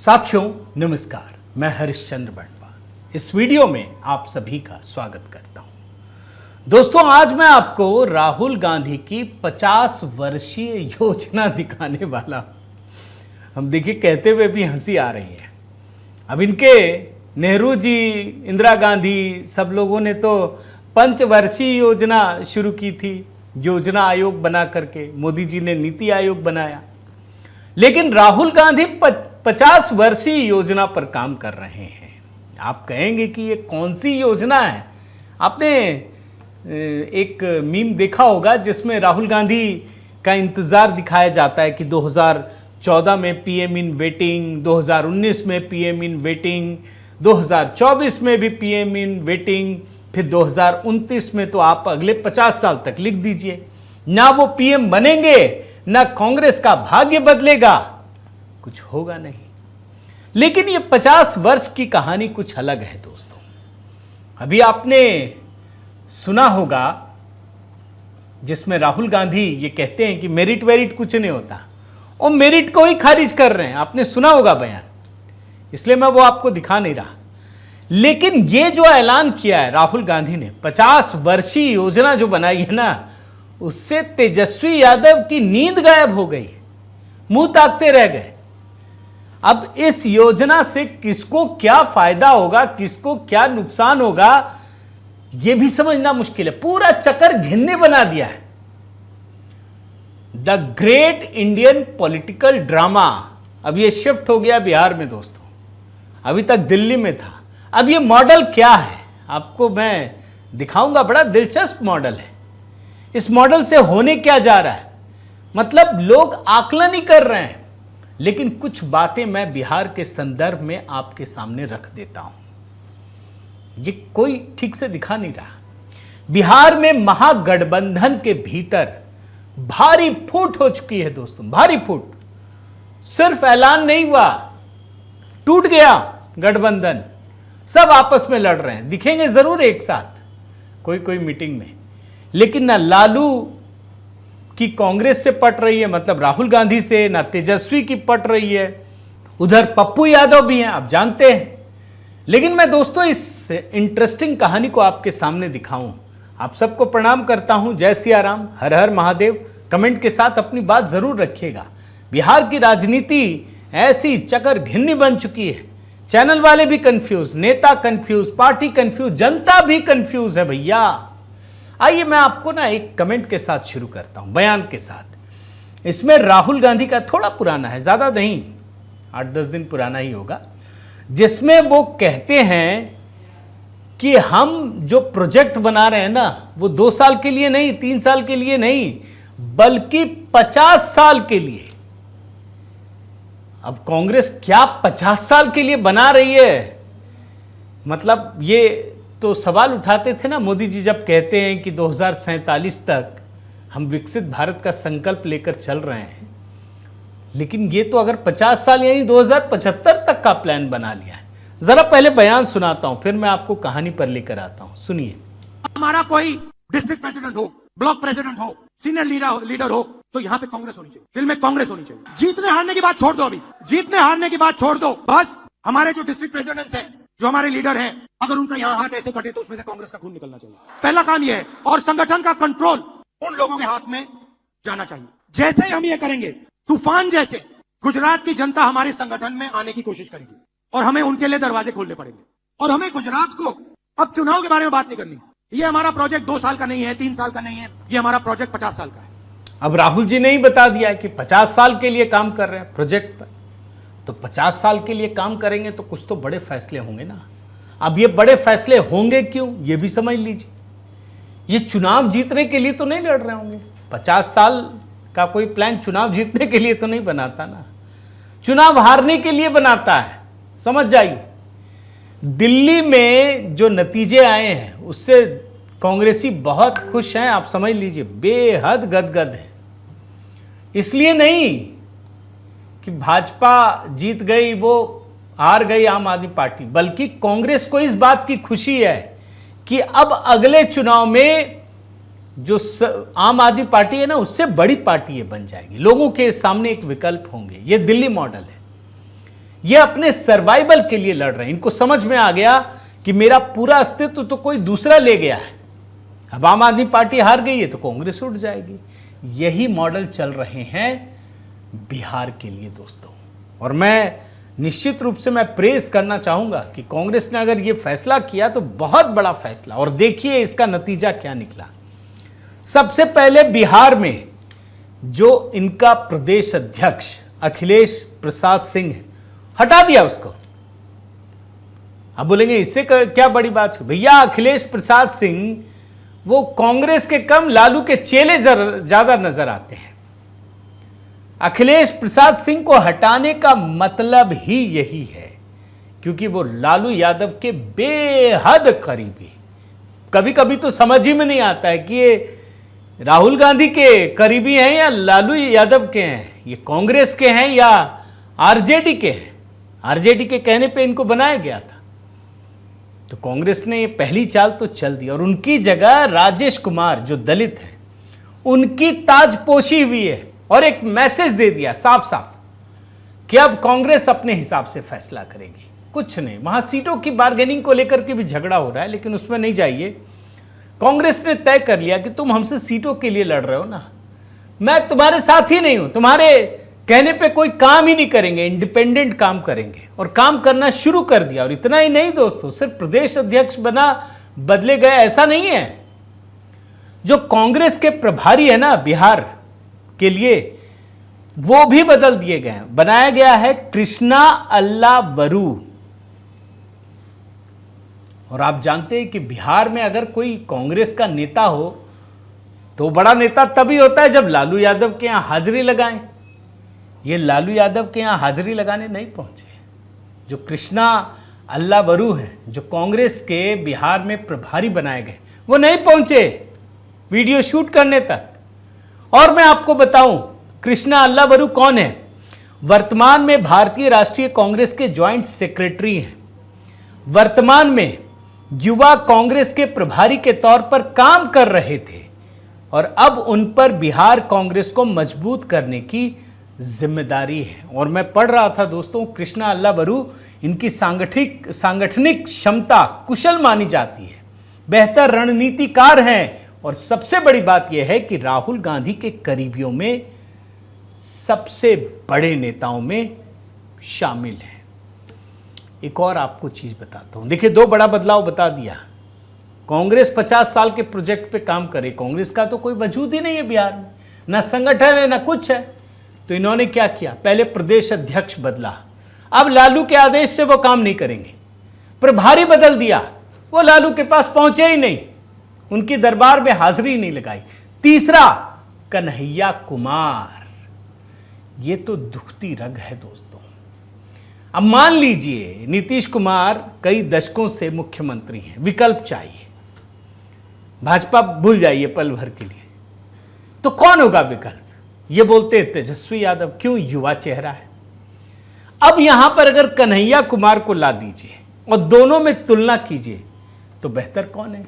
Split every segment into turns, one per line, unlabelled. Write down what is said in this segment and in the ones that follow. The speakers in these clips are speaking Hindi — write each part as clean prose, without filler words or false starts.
साथियों नमस्कार, मैं हरिश्चंद्र बंडवा इस वीडियो में आप सभी का स्वागत करता हूं। दोस्तों, आज मैं आपको राहुल गांधी की 50 वर्षीय योजना दिखाने वाला हूं। हम देखिए, कहते हुए भी हंसी आ रही है। अब इनके नेहरू जी, इंदिरा गांधी, सब लोगों ने तो पंचवर्षीय योजना शुरू की थी, योजना आयोग बना करके। मोदी जी ने नीति आयोग बनाया, लेकिन राहुल गांधी 50 वर्षीय योजना पर काम कर रहे हैं। आप कहेंगे कि ये कौन सी योजना है? आपने एक मीम देखा होगा जिसमें राहुल गांधी का इंतजार दिखाया जाता है कि 2014 में पीएम इन वेटिंग, 2019 में पीएम इन वेटिंग, 2024 में भी पीएम इन वेटिंग, फिर 2029 में तो आप अगले 50 साल तक लिख दीजिए। ना वो पीएम बनेंगे, ना कांग्रेस का भाग्य बदलेगा, कुछ होगा नहीं। लेकिन ये 50 वर्ष की कहानी कुछ अलग है दोस्तों। अभी आपने सुना होगा जिसमें राहुल गांधी ये कहते हैं कि मेरिट वेरिट कुछ नहीं होता, और मेरिट को ही खारिज कर रहे हैं। आपने सुना होगा बयान, इसलिए मैं वो आपको दिखा नहीं रहा। लेकिन ये जो ऐलान किया है राहुल गांधी ने, 50 वर्षीय योजना जो बनाई है ना, उससे तेजस्वी यादव की नींद गायब हो गई, मुंह ताकते रह गए। अब इस योजना से किसको क्या फायदा होगा, किसको क्या नुकसान होगा, यह भी समझना मुश्किल है। पूरा चक्कर घिन्ने बना दिया है। The great Indian political drama अब यह शिफ्ट हो गया बिहार में दोस्तों। अभी तक दिल्ली में था, अब यह मॉडल क्या है आपको मैं दिखाऊंगा। बड़ा दिलचस्प मॉडल है। इस मॉडल से होने क्या जा रहा है, मतलब लोग आकलन ही कर रहे हैं। लेकिन कुछ बातें मैं बिहार के संदर्भ में आपके सामने रख देता हूं। ये कोई ठीक से दिखा नहीं रहा। बिहार में महागठबंधन के भीतर भारी फूट हो चुकी है दोस्तों, भारी फूट। सिर्फ ऐलान नहीं हुआ, टूट गया गठबंधन। सब आपस में लड़ रहे हैं, दिखेंगे जरूर एक साथ कोई कोई मीटिंग में। लेकिन ना लालू की कांग्रेस से पट रही है, मतलब राहुल गांधी से, ना तेजस्वी की पट रही है। उधर पप्पू यादव भी हैं, आप जानते हैं। लेकिन मैं दोस्तों इस इंटरेस्टिंग कहानी को आपके सामने दिखाऊं। आप सबको प्रणाम करता हूं। जय सिया राम, हर हर महादेव। कमेंट के साथ अपनी बात जरूर रखिएगा। बिहार की राजनीति ऐसी चकर घिन्नी बन चुकी है। चैनल वाले भी कंफ्यूज, नेता कंफ्यूज, पार्टी कंफ्यूज, जनता भी कंफ्यूज है भैया। आइए मैं आपको ना एक कमेंट के साथ शुरू करता हूं, बयान के साथ। इसमें राहुल गांधी का थोड़ा पुराना है, ज्यादा नहीं, 8-10 दिन पुराना ही होगा, जिसमें वो कहते हैं कि हम जो प्रोजेक्ट बना रहे हैं ना, वो 2 साल के लिए नहीं, 3 साल के लिए नहीं, बल्कि 50 साल के लिए। अब कांग्रेस क्या 50 साल के लिए बना रही है? मतलब ये तो सवाल उठाते थे ना मोदी जी जब कहते हैं कि 2047 तक हम विकसित भारत का संकल्प लेकर चल रहे हैं। लेकिन ये तो अगर 50 साल यानी 2075 तक का प्लान बना लिया है। जरा पहले बयान सुनाता हूं, फिर मैं आपको कहानी पर लेकर आता हूं। सुनिए।
हमारा कोई डिस्ट्रिक्ट प्रेसिडेंट हो, ब्लॉक प्रेसिडेंट हो, सीनियर लीडर हो, तो यहाँ पे कांग्रेस होनी चाहिए, दिल में कांग्रेस होनी चाहिए। जीतने हारने की बात छोड़ दो, अभी जीतने हारने की बात छोड़ दो। बस हमारे जो डिस्ट्रिक्ट प्रेसिडेंट्स हैं, जो हमारे लीडर हैं, अगर उनका यहाँ हाथ ऐसे कटे तो उसमें से कांग्रेस का खून निकलना चाहिए। पहला काम यह है। और संगठन का कंट्रोल उन लोगों के हाथ में जाना चाहिए। जैसे ही हम ये करेंगे, तूफान जैसे गुजरात की जनता हमारे संगठन में आने की कोशिश करेगी, और हमें उनके लिए दरवाजे खोलने पड़ेंगे। और हमें गुजरात को अब चुनाव के बारे में बात नहीं करनी। ये हमारा प्रोजेक्ट 2 साल का नहीं है, 3 साल का नहीं है, ये हमारा प्रोजेक्ट 50 साल का है।
अब राहुल जी ने ही बता दिया है कि 50 साल के लिए काम कर रहे हैं प्रोजेक्ट पर। तो 50 साल के लिए काम करेंगे तो कुछ तो बड़े फैसले होंगे ना। अब ये बड़े फैसले होंगे क्यों, ये भी समझ लीजिए। ये चुनाव जीतने के लिए तो नहीं लड़ रहे होंगे। 50 साल का कोई प्लान चुनाव जीतने के लिए तो नहीं बनाता ना, चुनाव हारने के लिए बनाता है, समझ जाइए। दिल्ली में जो नतीजे आए हैं उससे कांग्रेसी बहुत खुश हैं, आप समझ लीजिए, बेहद गदगद है। इसलिए नहीं कि भाजपा जीत गई, वो हार गई आम आदमी पार्टी, बल्कि कांग्रेस को इस बात की खुशी है कि अब अगले चुनाव में जो आम आदमी पार्टी है ना, उससे बड़ी पार्टी ये बन जाएगी, लोगों के सामने एक विकल्प होंगे। ये दिल्ली मॉडल है। ये अपने सर्वाइवल के लिए लड़ रहे हैं। इनको समझ में आ गया कि मेरा पूरा अस्तित्व तो कोई दूसरा ले गया है। अब आम आदमी पार्टी हार गई है तो कांग्रेस उठ जाएगी। यही मॉडल चल रहे हैं बिहार के लिए दोस्तों। और मैं निश्चित रूप से मैं प्रेज करना चाहूंगा कि कांग्रेस ने अगर ये फैसला किया तो बहुत बड़ा फैसला। और देखिए इसका नतीजा क्या निकला। सबसे पहले बिहार में जो इनका प्रदेश अध्यक्ष अखिलेश प्रसाद सिंह है, हटा दिया उसको। अब बोलेंगे इससे क्या बड़ी बात है? भैया अखिलेश प्रसाद सिंह वो कांग्रेस के कम लालू के चेले ज्यादा नजर आते हैं। अखिलेश प्रसाद सिंह को हटाने का मतलब ही यही है, क्योंकि वो लालू यादव के बेहद करीबी। कभी कभी तो समझ ही में नहीं आता है कि ये राहुल गांधी के करीबी हैं या लालू यादव के हैं, ये कांग्रेस के हैं या आरजेडी के हैं। आरजेडी के कहने पे इनको बनाया गया था। तो कांग्रेस ने ये पहली चाल तो चल दी और उनकी जगह राजेश कुमार जो दलित हैं उनकी ताजपोशी हुई है और एक मैसेज दे दिया साफ साफ कि अब कांग्रेस अपने हिसाब से फैसला करेगी। कुछ नहीं, वहां सीटों की बार्गेनिंग को लेकर के भी झगड़ा हो रहा है, लेकिन उसमें नहीं जाइए। कांग्रेस ने तय कर लिया कि तुम हमसे सीटों के लिए लड़ रहे हो ना, मैं तुम्हारे साथ ही नहीं हूं, तुम्हारे कहने पे कोई काम ही नहीं करेंगे, इंडिपेंडेंट काम करेंगे। और काम करना शुरू कर दिया। और इतना ही नहीं दोस्तों, सिर्फ प्रदेश अध्यक्ष बदले गए ऐसा नहीं है। जो कांग्रेस के प्रभारी है ना बिहार के लिए, वो भी बदल दिए गए हैं। बनाया गया है कृष्णा अल्लावरू। और आप जानते हैं कि बिहार में अगर कोई कांग्रेस का नेता हो तो बड़ा नेता तभी होता है जब लालू यादव के यहां हाजिरी लगाएं। ये लालू यादव के यहां हाजिरी लगाने नहीं पहुंचे। जो कृष्णा अल्लावरू हैं, जो कांग्रेस के बिहार में प्रभारी बनाए गए, वो नहीं पहुंचे वीडियो शूट करने तक। और मैं आपको बताऊं कृष्णा अल्लावरू कौन है। वर्तमान में भारतीय राष्ट्रीय कांग्रेस के ज्वाइंट सेक्रेटरी हैं। वर्तमान में युवा कांग्रेस के प्रभारी के तौर पर काम कर रहे थे और अब उन पर बिहार कांग्रेस को मजबूत करने की जिम्मेदारी है। और मैं पढ़ रहा था दोस्तों, कृष्णा अल्लावरू इनकी सांगठनिक क्षमता कुशल मानी जाती है, बेहतर रणनीतिकार हैं और सबसे बड़ी बात यह है कि राहुल गांधी के करीबियों में सबसे बड़े नेताओं में शामिल हैं। एक और आपको चीज बताता हूं। देखिए, दो बड़ा बदलाव बता दिया। कांग्रेस 50 साल के प्रोजेक्ट पे काम करे। कांग्रेस का तो कोई वजूद ही नहीं है बिहार में, ना संगठन है ना कुछ है। तो इन्होंने क्या किया, पहले प्रदेश अध्यक्ष बदला। अब लालू के आदेश से वो काम नहीं करेंगे। प्रभारी बदल दिया, वो लालू के पास पहुंचे ही नहीं, उनकी दरबार में हाजिरी नहीं लगाई। तीसरा, कन्हैया कुमार। ये तो दुखती रग है दोस्तों। अब मान लीजिए नीतीश कुमार कई दशकों से मुख्यमंत्री हैं, विकल्प चाहिए, भाजपा भूल जाइए पल भर के लिए, तो कौन होगा विकल्प? ये बोलते तेजस्वी यादव। क्यों? युवा चेहरा है। अब यहां पर अगर कन्हैया कुमार को ला दीजिए और दोनों में तुलना कीजिए तो बेहतर कौन है?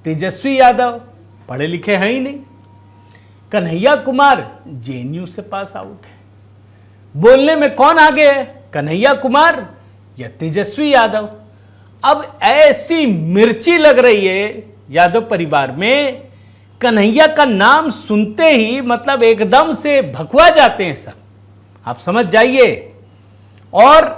तेजस्वी यादव पढ़े लिखे हैं ही नहीं, कन्हैया कुमार जेएनयू से पास आउट है। बोलने में कौन आगे है, कन्हैया कुमार या तेजस्वी यादव? अब ऐसी मिर्ची लग रही है यादव परिवार में, कन्हैया का नाम सुनते ही मतलब एकदम से भखवा जाते हैं सब। आप समझ जाइए और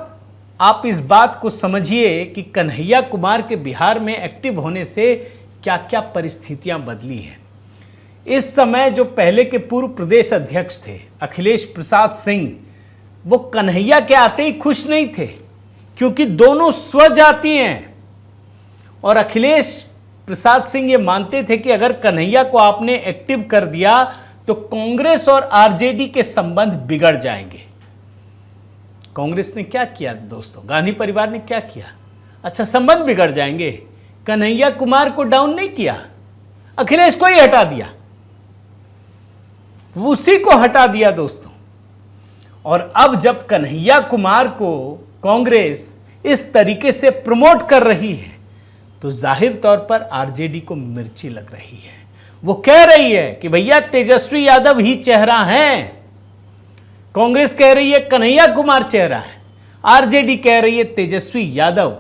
आप इस बात को समझिए कि कन्हैया कुमार के बिहार में एक्टिव होने से क्या क्या परिस्थितियां बदली हैं। इस समय जो पहले के पूर्व प्रदेश अध्यक्ष थे अखिलेश प्रसाद सिंह, वो कन्हैया के आते ही खुश नहीं थे, क्योंकि दोनों स्वजाति हैं। और अखिलेश प्रसाद सिंह ये मानते थे कि अगर कन्हैया को आपने एक्टिव कर दिया तो कांग्रेस और आरजेडी के संबंध बिगड़ जाएंगे। कांग्रेस ने क्या किया दोस्तों, गांधी परिवार ने क्या किया? अच्छा, संबंध बिगड़ जाएंगे, कन्हैया कुमार को डाउन नहीं किया, अखिलेश को ही हटा दिया, उसी को हटा दिया दोस्तों। और अब जब कन्हैया कुमार को कांग्रेस इस तरीके से प्रमोट कर रही है तो जाहिर तौर पर आरजेडी को मिर्ची लग रही है। वो कह रही है कि भैया तेजस्वी यादव ही चेहरा है, कांग्रेस कह रही है कन्हैया कुमार चेहरा है। आरजेडी कह रही है तेजस्वी यादव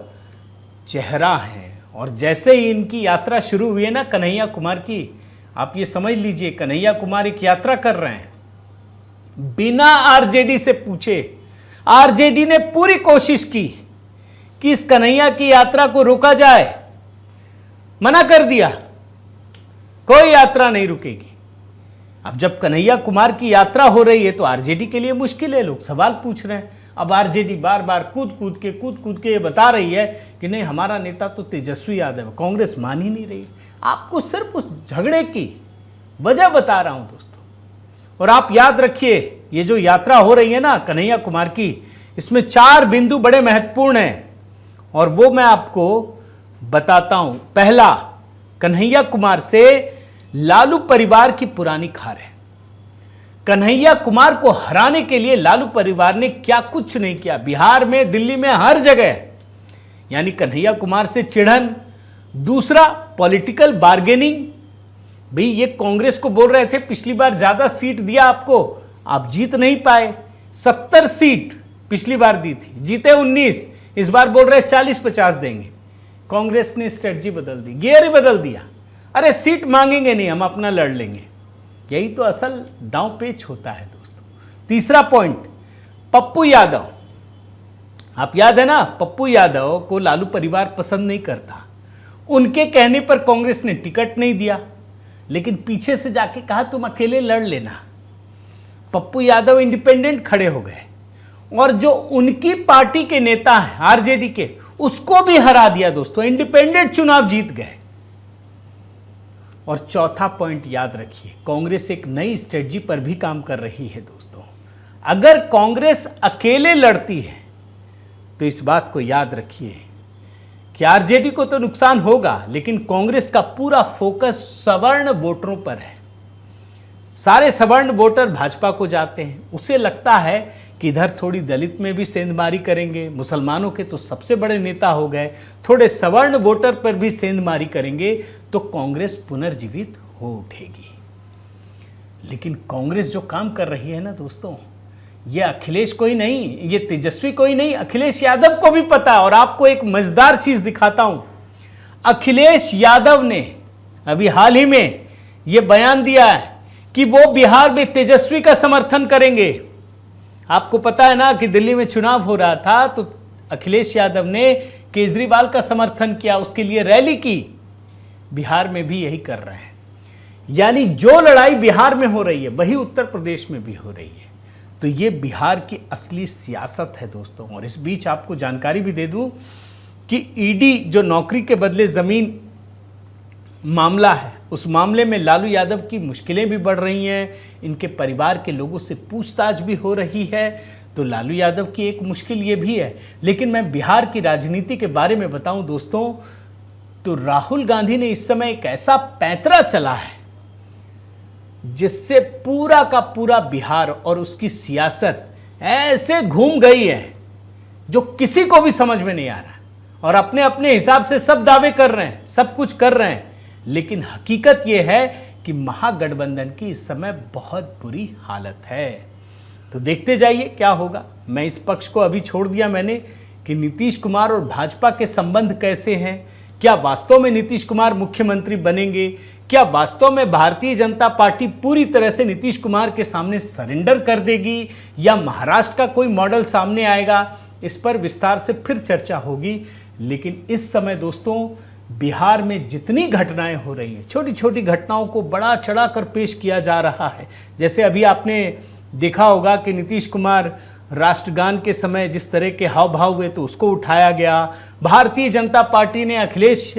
चेहरा है। और जैसे ही इनकी यात्रा शुरू हुई है ना कन्हैया कुमार की, आप ये समझ लीजिए कन्हैया कुमार एक यात्रा कर रहे हैं बिना आरजेडी से पूछे। आरजेडी ने पूरी कोशिश की कि इस कन्हैया की यात्रा को रोका जाए, मना कर दिया, कोई यात्रा नहीं रुकेगी। अब जब कन्हैया कुमार की यात्रा हो रही है तो आरजेडी के लिए मुश्किल है, लोग सवाल पूछ रहे हैं। अब आरजेडी बार बार कूद कूद के ये बता रही है कि नहीं हमारा नेता तो तेजस्वी यादव है, कांग्रेस मान ही नहीं रही। आपको सिर्फ उस झगड़े की वजह बता रहा हूं दोस्तों। और आप याद रखिए ये जो यात्रा हो रही है ना कन्हैया कुमार की, इसमें 4 बिंदु बड़े महत्वपूर्ण हैं और वो मैं आपको बताता हूं। पहला, कन्हैया कुमार से लालू परिवार की पुरानी खार है। कन्हैया कुमार को हराने के लिए लालू परिवार ने क्या कुछ नहीं किया, बिहार में, दिल्ली में, हर जगह, यानी कन्हैया कुमार से चिढ़न। दूसरा, पॉलिटिकल बार्गेनिंग। भाई ये कांग्रेस को बोल रहे थे पिछली बार ज्यादा सीट दिया आपको, आप जीत नहीं पाए। 70 सीट पिछली बार दी थी, जीते 19, इस बार बोल रहे 40-50 देंगे। कांग्रेस ने स्ट्रेटजी बदल दी, गियर ही बदल दिया। अरे सीट मांगेंगे नहीं, हम अपना लड़ लेंगे। यही तो असल दांव पेच होता है दोस्तों। तीसरा पॉइंट, पप्पू यादव। आप याद है ना, पप्पू यादव को लालू परिवार पसंद नहीं करता। उनके कहने पर कांग्रेस ने टिकट नहीं दिया, लेकिन पीछे से जाके कहा तुम अकेले लड़ लेना। पप्पू यादव इंडिपेंडेंट खड़े हो गए और जो उनकी पार्टी के नेता हैं आरजेडी के, उसको भी हरा दिया दोस्तों, इंडिपेंडेंट चुनाव जीत गए। और चौथा पॉइंट याद रखिए, कांग्रेस एक नई स्ट्रेटजी पर भी काम कर रही है दोस्तों। अगर कांग्रेस अकेले लड़ती है तो इस बात को याद रखिए कि आरजेडी को तो नुकसान होगा, लेकिन कांग्रेस का पूरा फोकस सवर्ण वोटरों पर है। सारे सवर्ण वोटर भाजपा को जाते हैं, उसे लगता है कि इधर थोड़ी दलित में भी सेंधमारी करेंगे, मुसलमानों के तो सबसे बड़े नेता हो गए, थोड़े सवर्ण वोटर पर भी सेंधमारी करेंगे तो कांग्रेस पुनर्जीवित हो उठेगी। लेकिन कांग्रेस जो काम कर रही है ना दोस्तों, ये अखिलेश को ही नहीं, ये तेजस्वी को ही नहीं, अखिलेश यादव को भी पता है। और आपको एक मजेदार चीज दिखाता हूं, अखिलेश यादव ने अभी हाल ही में यह बयान दिया है कि वो बिहार में तेजस्वी का समर्थन करेंगे। आपको पता है ना कि दिल्ली में चुनाव हो रहा था तो अखिलेश यादव ने केजरीवाल का समर्थन किया, उसके लिए रैली की। बिहार में भी यही कर रहे हैं, यानी जो लड़ाई बिहार में हो रही है वही उत्तर प्रदेश में भी हो रही है। तो ये बिहार की असली सियासत है दोस्तों। और इस बीच आपको जानकारी भी दे दूं कि ईडी जो नौकरी के बदले जमीन मामला है, उस मामले में लालू यादव की मुश्किलें भी बढ़ रही हैं, इनके परिवार के लोगों से पूछताछ भी हो रही है। तो लालू यादव की एक मुश्किल ये भी है। लेकिन मैं बिहार की राजनीति के बारे में बताऊं दोस्तों, तो राहुल गांधी ने इस समय एक ऐसा पैंतरा चला है जिससे पूरा का पूरा बिहार और उसकी सियासत ऐसे घूम गई है जो किसी को भी समझ में नहीं आ रहा। और अपने अपने हिसाब से सब दावे कर रहे हैं, सब कुछ कर रहे हैं, लेकिन हकीकत यह है कि महागठबंधन की इस समय बहुत बुरी हालत है। तो देखते जाइए क्या होगा। मैं इस पक्ष को अभी छोड़ दिया मैंने कि नीतीश कुमार और भाजपा के संबंध कैसे हैं, क्या वास्तव में नीतीश कुमार मुख्यमंत्री बनेंगे, क्या वास्तव में भारतीय जनता पार्टी पूरी तरह से नीतीश कुमार के सामने सरेंडर कर देगी, या महाराष्ट्र का कोई मॉडल सामने आएगा, इस पर विस्तार से फिर चर्चा होगी। लेकिन इस समय दोस्तों बिहार में जितनी घटनाएं हो रही हैं, छोटी छोटी घटनाओं को बड़ा चढ़ा कर पेश किया जा रहा है। जैसे अभी आपने देखा होगा कि नीतीश कुमार राष्ट्रगान के समय जिस तरह के हाव भाव हुए तो उसको उठाया गया। भारतीय जनता पार्टी ने अखिलेश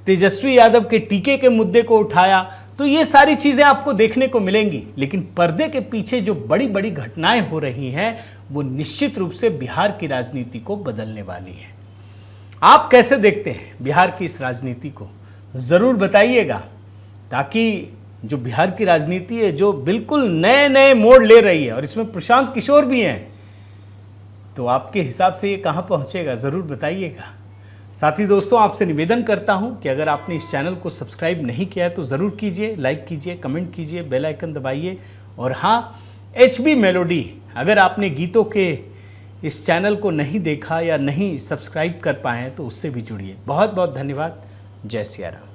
तेजस्वी यादव के टीके के मुद्दे को उठाया। तो ये सारी चीज़ें आपको देखने को मिलेंगी। लेकिन पर्दे के पीछे जो बड़ी बड़ी घटनाएं हो रही हैं वो निश्चित रूप से बिहार की राजनीति को बदलने वाली हैं। आप कैसे देखते हैं बिहार की इस राजनीति को, ज़रूर बताइएगा, ताकि जो बिहार की राजनीति है जो बिल्कुल नए नए मोड़ ले रही है और इसमें प्रशांत किशोर भी हैं, तो आपके हिसाब से ये कहाँ पहुँचेगा, ज़रूर बताइएगा। साथ ही दोस्तों आपसे निवेदन करता हूँ कि अगर आपने इस चैनल को सब्सक्राइब नहीं किया है तो ज़रूर कीजिए, लाइक कीजिए, कमेंट कीजिए, बेल आइकन दबाइए। और हाँ, HB मेलोडी, अगर आपने गीतों के इस चैनल को नहीं देखा या नहीं सब्सक्राइब कर पाए तो उससे भी जुड़िए। बहुत बहुत धन्यवाद। जय सिया राम।